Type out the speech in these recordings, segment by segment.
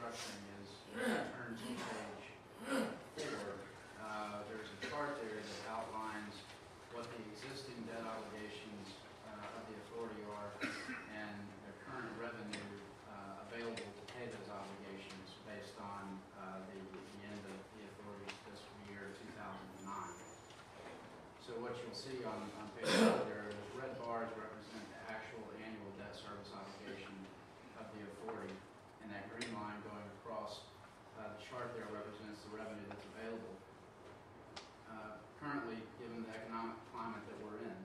restructuring is, if you turn to page 4, there's a chart there that outlines what the existing debt obligations of the authority are and the current revenue available to pay those obligations based on the end of the authority's fiscal year 2009. So what you'll see on page 4 there is red bars represent the actual annual debt service obligation of the authority, and that green line going across the chart there represents the revenue that's available. Currently, given the economic climate that we're in,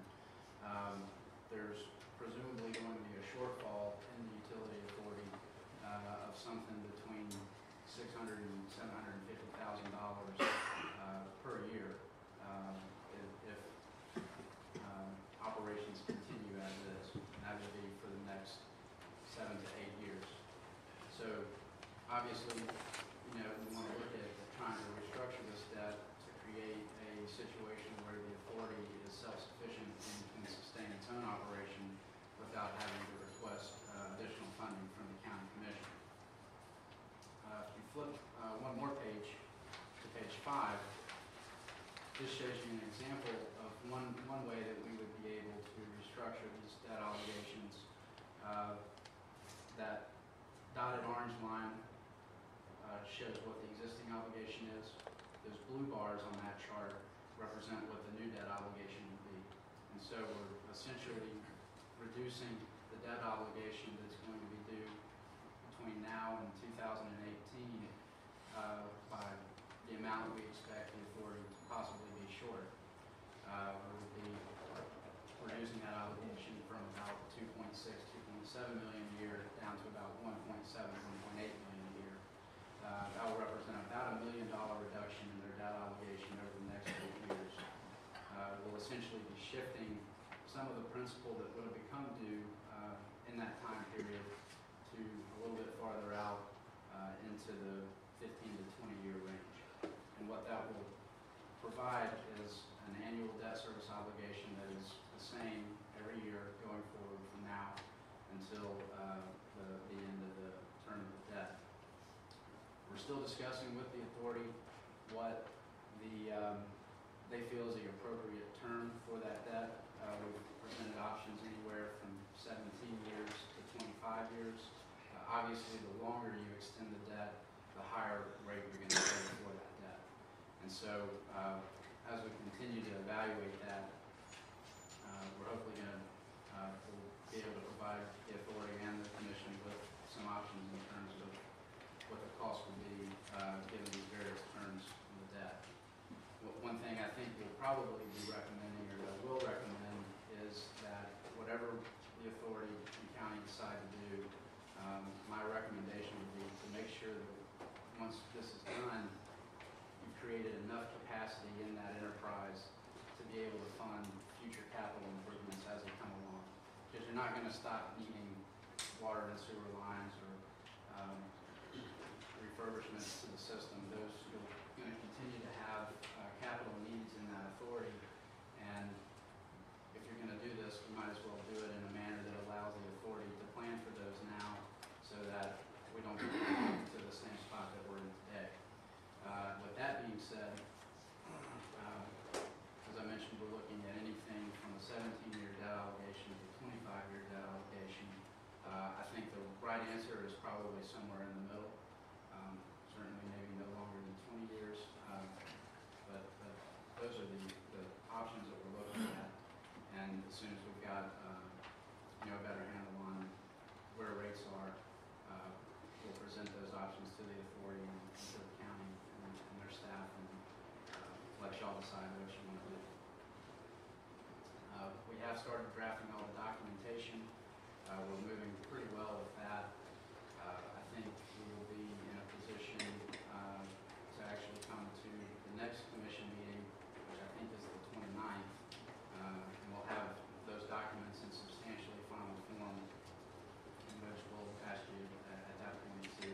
there's presumably going to be a shortfall in the utility authority of something between $600,000 and $750,000 per year if operations continue as is, and that would be for the next 7 to 8 years. So obviously, we want to look at trying to restructure this debt to create a situation where the authority is self-sufficient and can sustain its own operation without having to request additional funding from the county commission. If you flip one more page to page 5, this shows you an example of one way that we would be able to restructure these debt obligations. That dotted orange line shows what the existing obligation is. Those blue bars on that chart represent what the new debt obligation would be. And so we're essentially reducing the debt obligation that's going to be due between now and 2018 by the amount we expect the authority to possibly be short. We'll be reducing that obligation from about 2.6, 2.7 million a year down to about 1.7, 1.8 million a year. That will represent about $1 million reduction in their debt obligation over the next 8 years. We'll essentially be shifting some of the principal that would have become due in that time period to a little bit farther out into the 15 to 20 year range. And what that will provide is an annual debt service obligation that is the same every year going forward from now until the end of the term of the debt. We're still discussing with the authority what they feel is the appropriate term for that debt. We've presented options anywhere from 17 years to 25 years. Obviously, the longer you extend the debt, the higher rate you're going to pay for that debt. And so, as we continue to evaluate that, we're hopefully going to be able to provide the authority and the commission with some options in terms of what the cost would be given these various terms of the debt. One thing I think we'll probably be recommending, or that will recommend, is that whatever the authority and county decide to do, my recommendation would be to make sure that once this is done, you've created enough capacity in that enterprise to be able to fund future capital improvements as they come along. Because you're not going to stop needing water and sewer lines or refurbishments to the system. You're going to continue to have capital needs in that authority, and if you're going to do this, we might as well do it in a manner that allows the authority to plan for those now so that we don't get to the same spot that we're in today. With that being said, as I mentioned, we're looking at anything from a 17-year debt obligation to a 25-year debt obligation. I think the right answer is probably somewhere in the middle. Certainly maybe no longer than 20 years, but those are the options that we're looking at. And as soon as we've got a better handle on where rates are, we'll present those options to the authority and to the county and their staff, and let y'all decide what you want to do. We have started drafting all the documentation. We're moving pretty well with that. I think we will be in a position to actually come to the next commission meeting, which I think is the 29th, and we'll have those documents in substantially final form, in which we'll ask you at that point to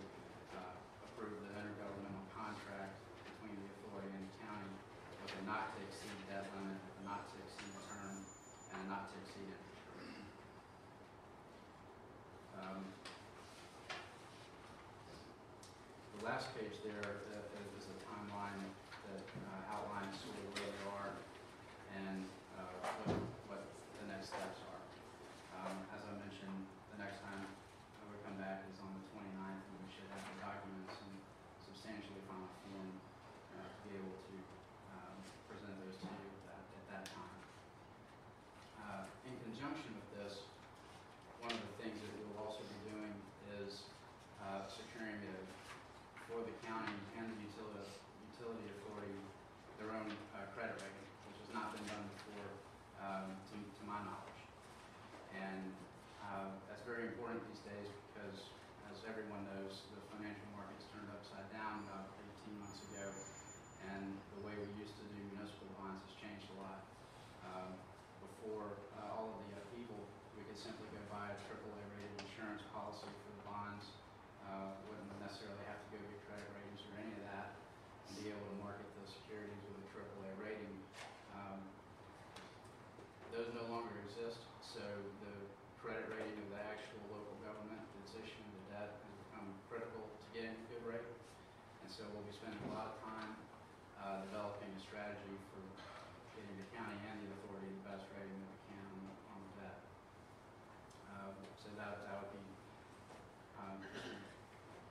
approve the intergovernmental contract between the authority and the county with a not to exceed debt limit, a not to exceed term, and a not to exceed interest rate. last page there is a timeline that outlines sort of where we are and what the next steps are. As I mentioned, the next time we come back is on the 29th, and we should have the documents in substantially final form to be able to present those to you at that time. In conjunction with this, one of the things that we will also be doing is securing for the county and the utility authority their own credit rating, which has not been done before to my knowledge. And that's very important these days because, as everyone knows, the financial markets turned upside down about 18 months ago, and the way we used to do municipal bonds has changed a lot. Before all of the upheaval, we could simply go buy a AAA rated insurance policy for the bonds, wouldn't necessarily have to go get credit ratings or any of that, and be able to market those securities with a AAA rating. Those no longer exist, so the credit rating of the actual local government that's issuing the debt has become critical to getting a good rate. And so we'll be spending a lot of time developing a strategy for getting the county and the authority the best rating that we can on the debt. So that would be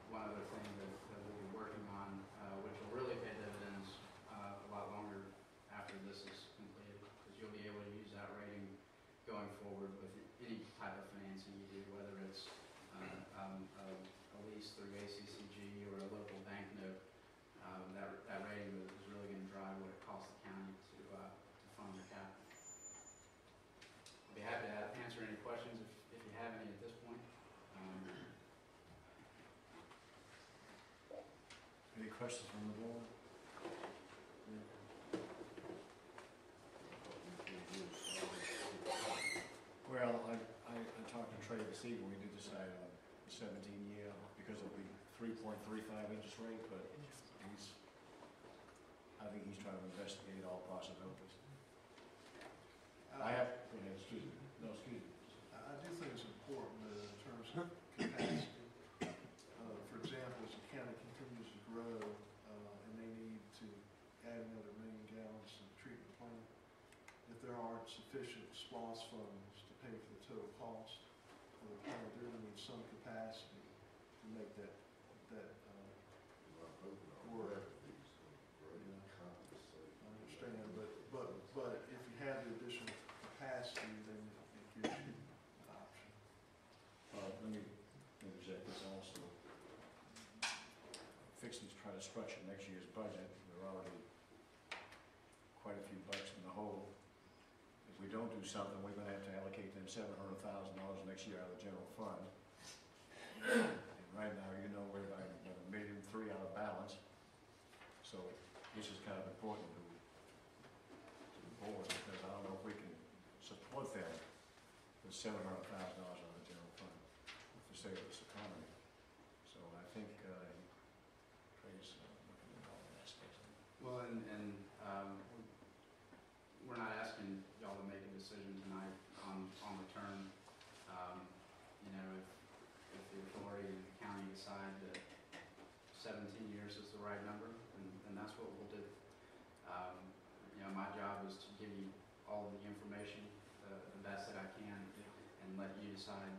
one other thing that we'll be working on, which will really pay dividends a lot longer after this is completed, because you'll be able to use that rating going forward with any type of financing you do, whether it's a lease through ACCG or a local bank note. That rating is really going to drive what it costs the county to fund the capital. I'll be happy to answer any questions if you have any at this point. Any questions from the board? Well, I talked to Trey this evening. We did decide on 17-year because of the 3.35 interest rate, but I think he's trying to investigate all possibilities. Go ahead, excuse me. No, excuse me. I do think it's important in terms of capacity. For example, as the county continues to grow and they need to add another 1 million gallons to the treatment plant, if there aren't sufficient SPOS funds to pay for the total cost of the plant, they're going to need some capacity to make that work. I understand, but if you have the additional capacity, then it gives you an option. Let me interject this also. Fixing to try to structure next year's budget. We're already quite a few bucks in the hole. If we don't do something, we're going to have to allocate them $700,000 next year out of the general fund. And right now, you know, we're about $1.3 million out of balance. So this is kind of important to the board, because I don't know if we can support them with $700,000 out of the general fund to save this economy. So I think Trey's looking at all the aspects of it. Well, and we're not asking y'all to make a decision tonight on the term. You know, if the authority and the county decide that 17 years is the right number, then that's what we'll do. You know, my job is to give you all of the information the best that I can and let you decide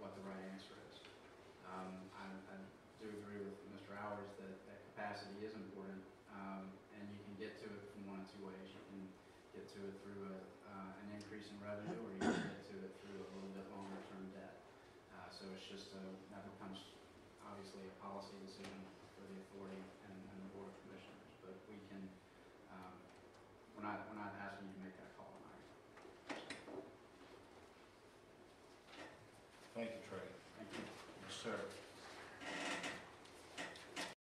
what the right answer is. I do agree with Mr. Hours that capacity is important, and you can get to it from one of two ways. You can get to it through an increase in revenue, or you can get to it through a little bit longer term debt. So it's just that becomes obviously a policy decision for the authority and the board of commissioners. But we can we're not asking